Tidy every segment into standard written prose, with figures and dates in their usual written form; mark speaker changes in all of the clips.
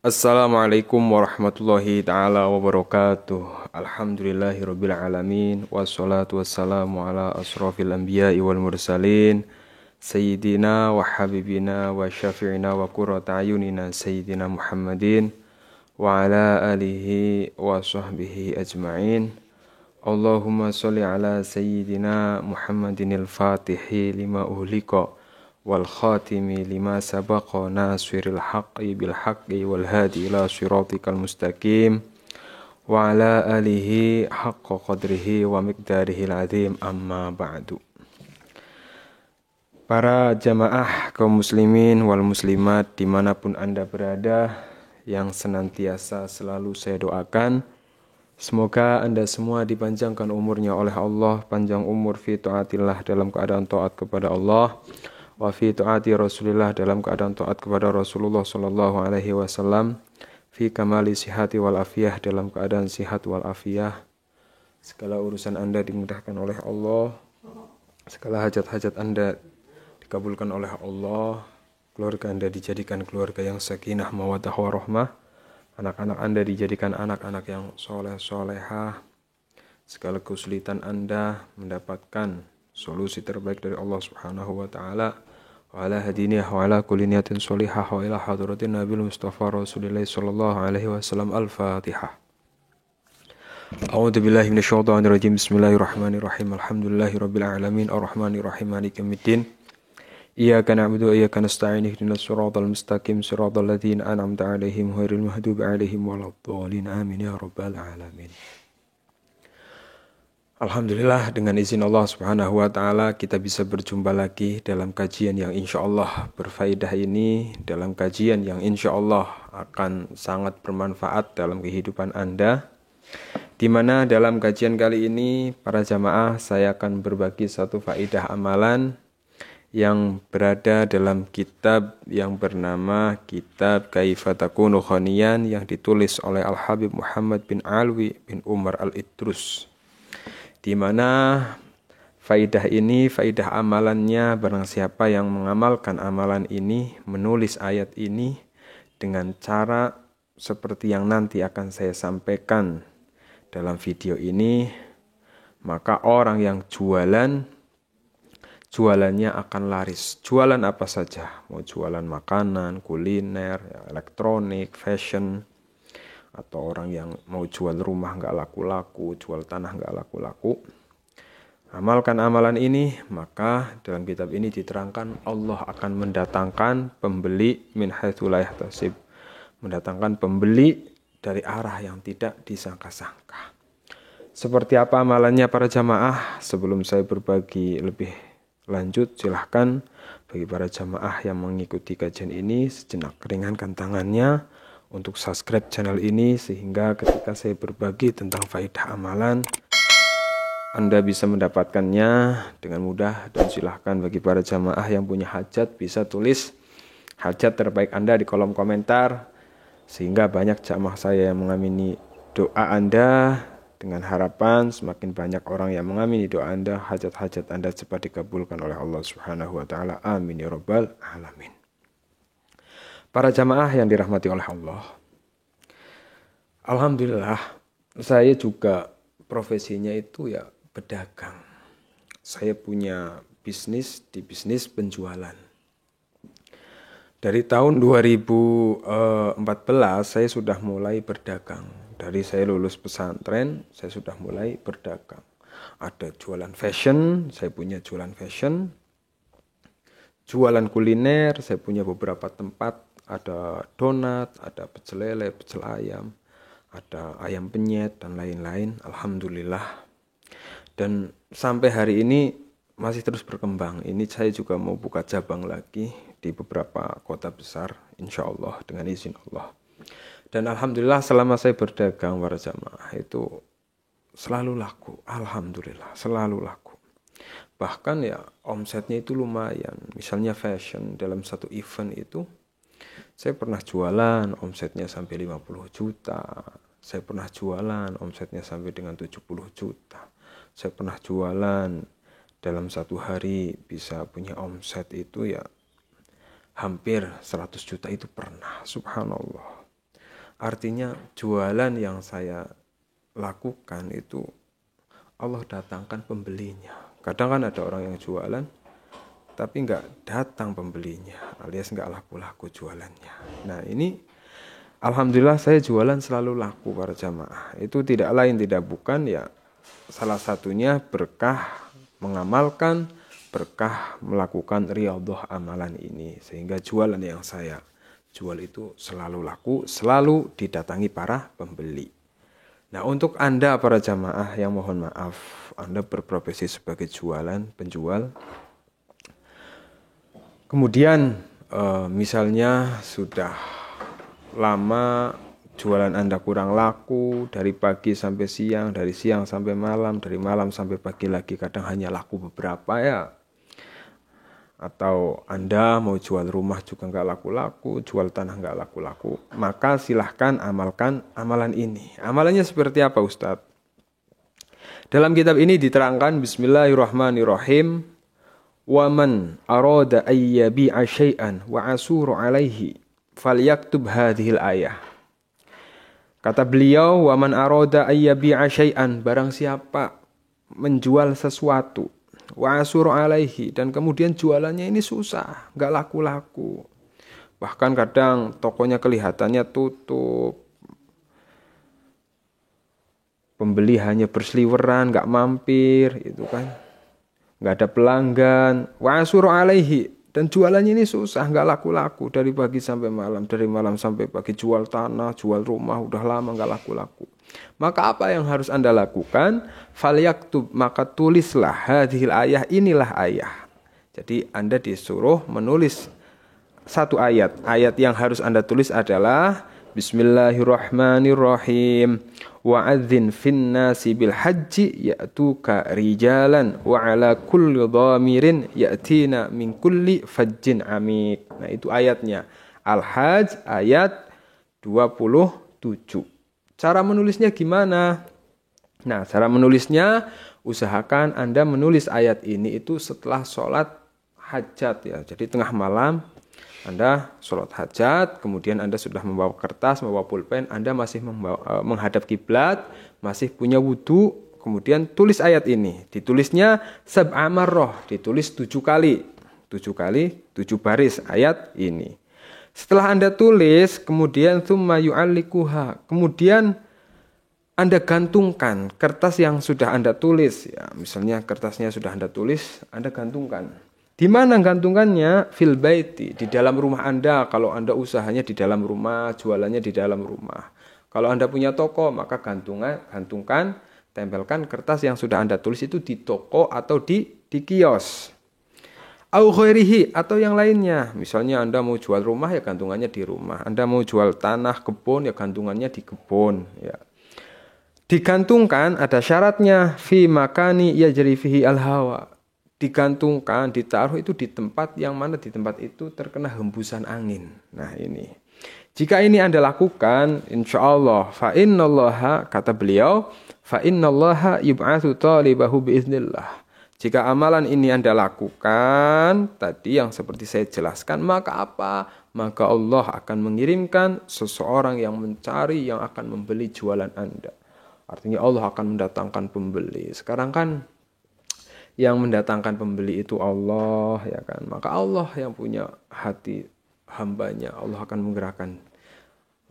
Speaker 1: Assalamualaikum warahmatullahi ta'ala wabarakatuh. Alhamdulillahirabbil alamin wassalatu wassalamu ala asrofil anbiya'i wal mursalin sayyidina wa habibina wa syafi'ina wa qurrata ayunina sayyidina Muhammadin wa ala alihi wa sahbihi ajma'in. Allahumma sholli ala sayyidina Muhammadinil fatihi lima uhlika wal khatimi lima sabaqa nasiril haqqi bil haqqi wal hadi ila siratikal mustaqim wa ala alihi haqqa qadrihi wa miqdarihil azim, amma ba'du. Para jamaah kaum muslimin wal muslimat dimanapun anda berada, yang senantiasa selalu saya doakan, semoga anda semua dipanjangkan umurnya oleh Allah, panjang umur fi taatillah, dalam keadaan taat kepada Allah, wa fi taati Rasulillah, dalam keadaan taat kepada Rasulullah sallallahu alaihi wasallam, fi kamali sihati wal afiyah, dalam keadaan sihat wal afiyah. Segala urusan anda dimudahkan oleh Allah, segala hajat-hajat anda dikabulkan oleh Allah, keluarga anda dijadikan keluarga yang sakinah mawaddah warahmah, anak-anak anda dijadikan anak-anak yang soleh-solehah, segala kesulitan anda mendapatkan solusi terbaik dari Allah Subhanahu wa taala. Wa ala hadiniyah wa ala kulli niyatin sholihah wa ila hadratin Nabil Mustafa Rasulillah sallallahu alaihi wasallam. Al-Fatihah. A'udzu billahi minasyaitonir rajim. Bismillahirrahmanirrahim. Alhamdulillahirabbil alamin arrahmanir rahim maliki yaumiddin. Iyyaka na'budu wa iyyaka nasta'in ihdinas siratal mustaqim siratal ladzina an'amta 'alaihim ghairil maghdubi 'alaihim waladdallin. Amin ya rabbal alamin. Alhamdulillah, dengan izin Allah Subhanahu wa taala kita bisa berjumpa lagi dalam kajian yang insyaallah berfaedah ini, dalam kajian yang insyaallah akan sangat bermanfaat dalam kehidupan Anda. Di mana dalam kajian kali ini para jamaah saya akan berbagi satu faedah amalan yang berada dalam kitab yang bernama Kitab Kaifa Takunu Ghaniyan, yang ditulis oleh Al-Habib Muhammad bin Alwi bin Umar Al-Idrus. Di mana faidah ini, faidah amalannya, barang siapa yang mengamalkan amalan ini, menulis ayat ini dengan cara seperti yang nanti akan saya sampaikan dalam video ini, maka orang yang jualannya akan laris. Jualan apa saja, mau jualan makanan, kuliner, elektronik, fashion, atau orang yang mau jual rumah nggak laku-laku, jual tanah nggak laku-laku. Amalkan amalan ini, maka dalam kitab ini diterangkan Allah akan mendatangkan pembeli min haitsu la yahtasib, mendatangkan pembeli dari arah yang tidak disangka-sangka. Seperti apa amalannya para jamaah? Sebelum saya berbagi lebih lanjut, silahkan bagi para jamaah yang mengikuti kajian ini sejenak ringankan tangannya untuk subscribe channel ini, sehingga ketika saya berbagi tentang faedah amalan Anda bisa mendapatkannya dengan mudah. Dan silahkan bagi para jamaah yang punya hajat bisa tulis hajat terbaik Anda di kolom komentar, sehingga banyak jamaah saya yang mengamini doa Anda, dengan harapan semakin banyak orang yang mengamini doa Anda, hajat-hajat Anda cepat dikabulkan oleh Allah Subhanahu wa taala. Amin ya rabbal alamin. Para jamaah yang dirahmati oleh Allah, alhamdulillah saya juga profesinya itu ya pedagang. Saya punya bisnis di bisnis penjualan. Dari tahun 2014 saya sudah mulai berdagang. Dari saya lulus pesantren, saya sudah mulai berdagang. Ada jualan fashion, saya punya jualan fashion. Jualan kuliner, saya punya beberapa tempat. Ada donat, ada pecel lele, pecel ayam, ada ayam penyet, dan lain-lain. Alhamdulillah. Dan sampai hari ini masih terus berkembang. Ini saya juga mau buka cabang lagi di beberapa kota besar, insya Allah, dengan izin Allah. Dan alhamdulillah selama saya berdagang para jamaah itu selalu laku. Alhamdulillah, selalu laku. Bahkan ya omsetnya itu lumayan. Misalnya fashion, dalam satu event itu saya pernah jualan omsetnya sampai 50 juta. Saya pernah jualan omsetnya sampai dengan 70 juta. Saya pernah jualan dalam satu hari bisa punya omset itu ya hampir 100 juta itu pernah. Subhanallah. Artinya jualan yang saya lakukan itu Allah datangkan pembelinya. Kadang kan ada orang yang jualan tapi nggak datang pembelinya, alias nggak laku-laku jualannya. Nah ini alhamdulillah saya jualan selalu laku para jamaah. Itu tidak lain tidak bukan ya salah satunya berkah mengamalkan, berkah melakukan riyadhah amalan ini. Sehingga jualan yang saya jual itu selalu laku, selalu didatangi para pembeli. Nah untuk Anda para jamaah yang mohon maaf, Anda berprofesi sebagai penjual. Kemudian misalnya sudah lama jualan Anda kurang laku, dari pagi sampai siang, dari siang sampai malam, dari malam sampai pagi lagi, kadang hanya laku beberapa ya. Atau Anda mau jual rumah juga nggak laku-laku, jual tanah nggak laku-laku, maka silahkan amalkan amalan ini. Amalannya seperti apa Ustadz? Dalam kitab ini diterangkan Bismillahirrahmanirrahim. Wa man arada ayyabi'a syai'an wa asuru alaihi falyaktub hadhil ayah. Kata beliau, wa man arada ayyabi'a syai'an, barang siapa menjual sesuatu, wa asuru alaihi, dan kemudian jualannya ini susah, nggak laku-laku. Bahkan kadang tokonya kelihatannya tutup, pembeli hanya berseliweran, nggak mampir, itu kan, nggak ada pelanggan. Wa asuru alaihi, dan jualannya ini susah, nggak laku-laku dari pagi sampai malam, dari malam sampai pagi, jual tanah, jual rumah, udah lama nggak laku-laku. Maka apa yang harus Anda lakukan? Falyaktub, maka tulislah hadhil ayah, inilah ayah. Jadi Anda disuruh menulis satu ayat. Ayat yang harus Anda tulis adalah Bismillahirrahmanirrahim. Wa'adzin fin nasi bil haji ya'tuka rijalan wa ala kulli dhamirin ya'tina min kulli fajjin amik. Nah itu ayatnya. Al-Hajj ayat 27. Cara menulisnya gimana? Nah, cara menulisnya usahakan Anda menulis ayat ini itu setelah sholat hajat ya. Jadi tengah malam Anda sholat hajat, kemudian Anda sudah membawa kertas, membawa pulpen, Anda masih menghadap kiblat, masih punya wudu, kemudian tulis ayat ini. Ditulisnya sab'a marrah, ditulis 7 kali. 7 kali, 7 baris ayat ini. Setelah Anda tulis, kemudian tsumma yu'allikuha. Kemudian Anda gantungkan kertas yang sudah Anda tulis. Ya, misalnya kertasnya sudah Anda tulis, Anda gantungkan. Di mana gantungkannya? Fil baiti, di dalam rumah Anda. Kalau Anda usahanya di dalam rumah, jualannya di dalam rumah. Kalau Anda punya toko, maka gantungkan, tempelkan kertas yang sudah Anda tulis itu di toko atau di kios. Au ghairihi, atau yang lainnya. Misalnya Anda mau jual rumah ya gantungannya di rumah. Anda mau jual tanah, kebun ya gantungannya di kebun ya. Digantungkan ada syaratnya fi makani yajri fihi al-hawa. Digantungkan, ditaruh itu di tempat yang mana di tempat itu terkena hembusan angin. Nah ini. Jika ini Anda lakukan, insyaallah fa innallaha, kata beliau, fa innallaha yub'atsu talibahu biiznillah. Jika amalan ini Anda lakukan, tadi yang seperti saya jelaskan, maka apa? Maka Allah akan mengirimkan seseorang yang mencari, yang akan membeli jualan Anda. Artinya Allah akan mendatangkan pembeli. Sekarang kan yang mendatangkan pembeli itu Allah, ya kan? Maka Allah yang punya hati hambanya, Allah akan menggerakkan.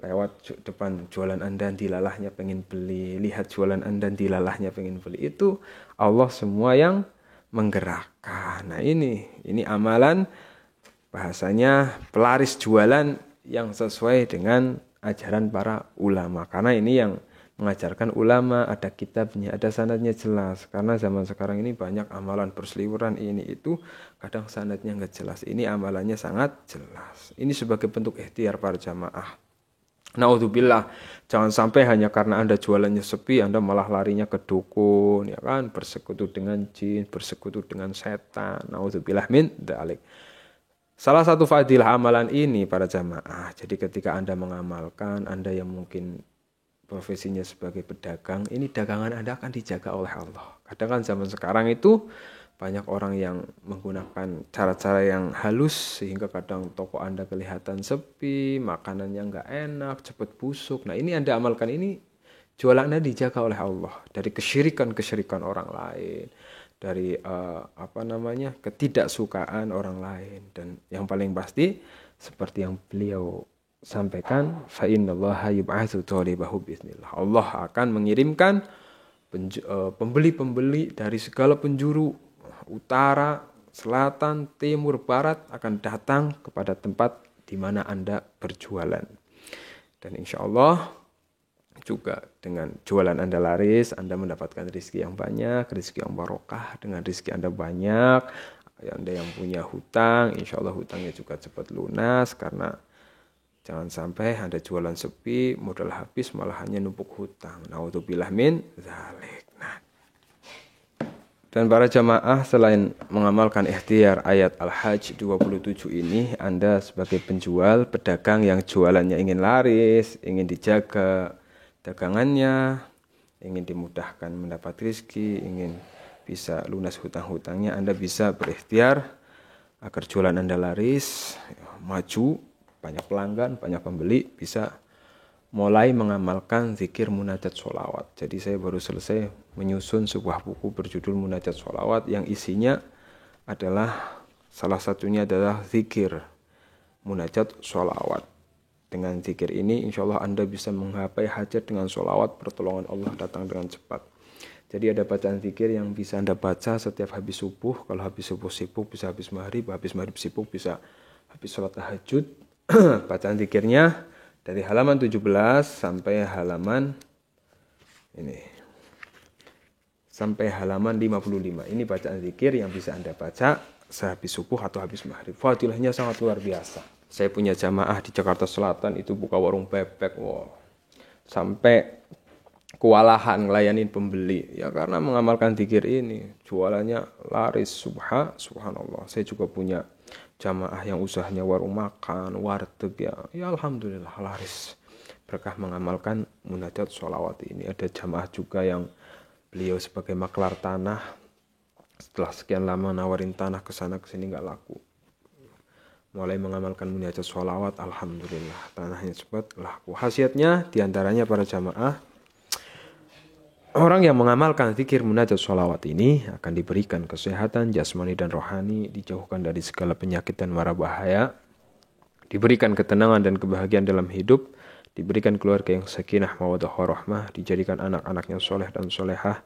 Speaker 1: Lewat depan jualan Anda, dilalahnya pengen beli. Lihat jualan Anda, dilalahnya pengen beli. Itu Allah semua yang menggerakkan. Nah ini amalan, bahasanya pelaris jualan yang sesuai dengan ajaran para ulama. Karena ini yang mengajarkan ulama, ada kitabnya, ada sanadnya jelas. Karena zaman sekarang ini banyak amalan berseliweran ini itu, kadang sanadnya nggak jelas. Ini amalannya sangat jelas. Ini sebagai bentuk ikhtiar para jamaah. Naudzubillah, jangan sampai hanya karena Anda jualannya sepi, Anda malah larinya ke dukun, ya kan, bersekutu dengan jin, bersekutu dengan setan. Naudzubillah min dzalik. Salah satu fadilah amalan ini para jamaah. Jadi ketika Anda mengamalkan, Anda yang mungkin profesinya sebagai pedagang, ini dagangan Anda akan dijaga oleh Allah. Kadang kan zaman sekarang itu Banyak orang yang menggunakan cara-cara yang halus sehingga kadang toko Anda kelihatan sepi, makanannya nggak enak, cepat busuk. Nah, ini Anda amalkan, ini jualan Anda dijaga oleh Allah dari kesyirikan-kesyirikan orang lain, dari ketidaksukaan orang lain. Dan yang paling pasti seperti yang beliau sampaikan, fa innallaha yub'atsu thalibahu biiznillah. Allah akan mengirimkan pembeli-pembeli dari segala penjuru, utara, selatan, timur, barat akan datang kepada tempat di mana Anda berjualan. Dan insya Allah juga dengan jualan Anda laris, Anda mendapatkan rezeki yang banyak, rezeki yang barokah. Dengan rezeki Anda banyak, Anda yang punya hutang, insya Allah hutangnya juga cepat lunas. Karena jangan sampai Anda jualan sepi, modal habis, malah hanya numpuk hutang. Naudzubillah min dzalik. Dan para jamaah, selain mengamalkan ikhtiar ayat Al-Hajj 27 ini, Anda sebagai penjual, pedagang yang jualannya ingin laris, ingin dijaga dagangannya, ingin dimudahkan mendapat rezeki, ingin bisa lunas hutang-hutangnya, Anda bisa berikhtiar agar jualan Anda laris, maju, banyak pelanggan, banyak pembeli, bisa mulai mengamalkan zikir munajat sholawat. Jadi saya baru selesai menyusun sebuah buku berjudul Munajat Sholawat yang isinya adalah, salah satunya adalah zikir munajat sholawat. Dengan zikir ini insya Allah Anda bisa menggapai hajat dengan sholawat, pertolongan Allah datang dengan cepat. Jadi ada bacaan zikir yang bisa Anda baca setiap habis subuh. Kalau habis subuh sibuk bisa habis maghrib sibuk bisa habis sholat tahajud. Bacaan zikirnya dari halaman 17 sampai halaman sampai halaman 55. Ini bacaan zikir yang bisa Anda baca sehabis subuh atau habis maghrib. Fadilahnya sangat luar biasa. Saya punya jamaah di Jakarta Selatan itu buka warung bebek. Wow. Sampai kewalahan ngelayanin pembeli. Ya karena mengamalkan zikir ini. Jualannya laris, subhanallah. Saya juga punya jamaah yang usahanya warung makan, warteg ya alhamdulillah laris berkah mengamalkan munajat sholawat ini. Ada jamaah juga yang beliau sebagai maklar tanah, setelah sekian lama nawarin tanah ke sana ke sini nggak laku, mulai mengamalkan munajat sholawat, alhamdulillah tanahnya cepat laku. Khasiatnya diantaranya para jamaah, orang yang mengamalkan zikir munajat sholawat ini akan diberikan kesehatan jasmani dan rohani, dijauhkan dari segala penyakit dan mara bahaya, diberikan ketenangan dan kebahagiaan dalam hidup, diberikan keluarga yang sakinah mawaddah warahmah, dijadikan anak-anaknya soleh dan solehah,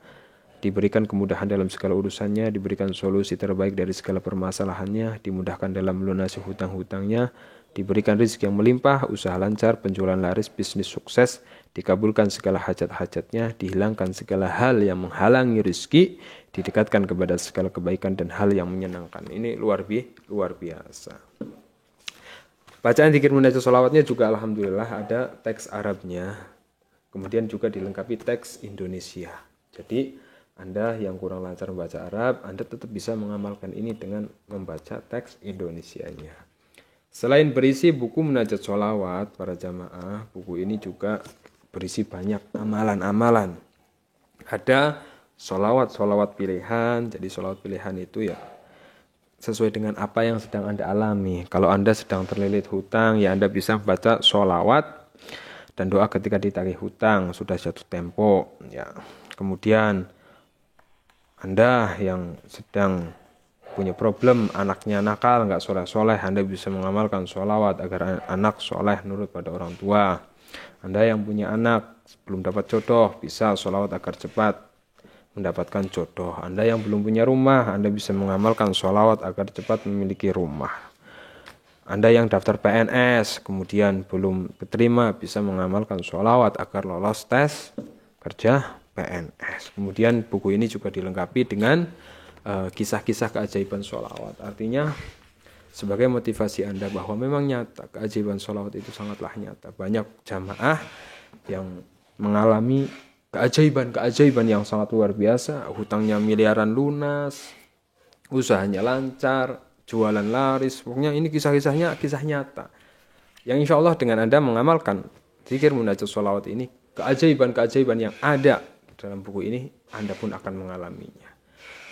Speaker 1: diberikan kemudahan dalam segala urusannya, diberikan solusi terbaik dari segala permasalahannya, dimudahkan dalam melunasi hutang-hutangnya, diberikan rezeki yang melimpah, usaha lancar, penjualan laris, bisnis sukses, dikabulkan segala hajat-hajatnya, dihilangkan segala hal yang menghalangi rezeki, didekatkan kepada segala kebaikan dan hal yang menyenangkan. Ini luar biasa. Bacaan zikir munajat sholawatnya juga alhamdulillah ada teks Arabnya, kemudian juga dilengkapi teks Indonesia. Jadi Anda yang kurang lancar membaca Arab, Anda tetap bisa mengamalkan ini dengan membaca teks Indonesianya. Selain berisi buku munajat sholawat para jamaah, buku ini juga berisi banyak amalan-amalan. Ada sholawat pilihan, jadi sholawat pilihan itu ya sesuai dengan apa yang sedang Anda alami. Kalau Anda sedang terlilit hutang, ya Anda bisa membaca sholawat dan doa ketika ditagih hutang, sudah jatuh tempo. Ya. Kemudian Anda yang sedang punya problem, anaknya nakal, nggak soleh-soleh, Anda bisa mengamalkan sholawat agar anak soleh nurut pada orang tua. Anda yang punya anak, belum dapat jodoh, bisa sholawat agar cepat mendapatkan jodoh. Anda yang belum punya rumah, Anda bisa mengamalkan sholawat agar cepat memiliki rumah. Anda yang daftar PNS, kemudian belum keterima, bisa mengamalkan sholawat agar lolos tes kerja PNS. Kemudian buku ini juga dilengkapi dengan kisah-kisah keajaiban sholawat. Artinya sebagai motivasi Anda bahwa memang nyata keajaiban sholawat itu sangatlah nyata. Banyak jamaah yang mengalami keajaiban yang sangat luar biasa, hutangnya miliaran lunas, usahanya lancar, jualan laris. Pokoknya ini kisah-kisahnya kisah nyata. Yang insya Allah dengan Anda mengamalkan zikir munajat sholawat ini, keajaiban-keajaiban yang ada dalam buku ini Anda pun akan mengalaminya.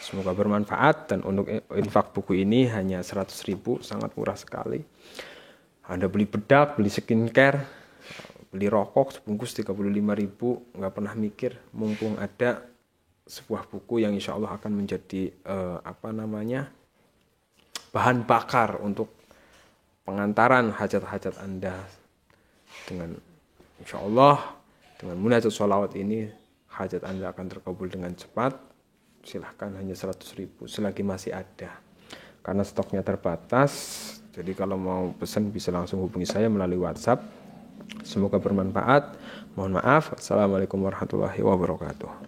Speaker 1: Semoga bermanfaat, dan untuk infak buku ini hanya 100.000, sangat murah sekali. Anda beli bedak, beli skincare, beli rokok sebungkus 35.000, nggak pernah mikir, mumpung ada sebuah buku yang insya Allah akan menjadi bahan bakar untuk pengantaran hajat-hajat Anda. Dengan insya Allah, dengan munajat sholawat ini, hajat Anda akan terkabul dengan cepat. Silahkan, hanya 100.000 selagi masih ada, karena stoknya terbatas. Jadi kalau mau pesan bisa langsung hubungi saya melalui WhatsApp. Semoga bermanfaat. Mohon maaf. Assalamualaikum warahmatullahi wabarakatuh.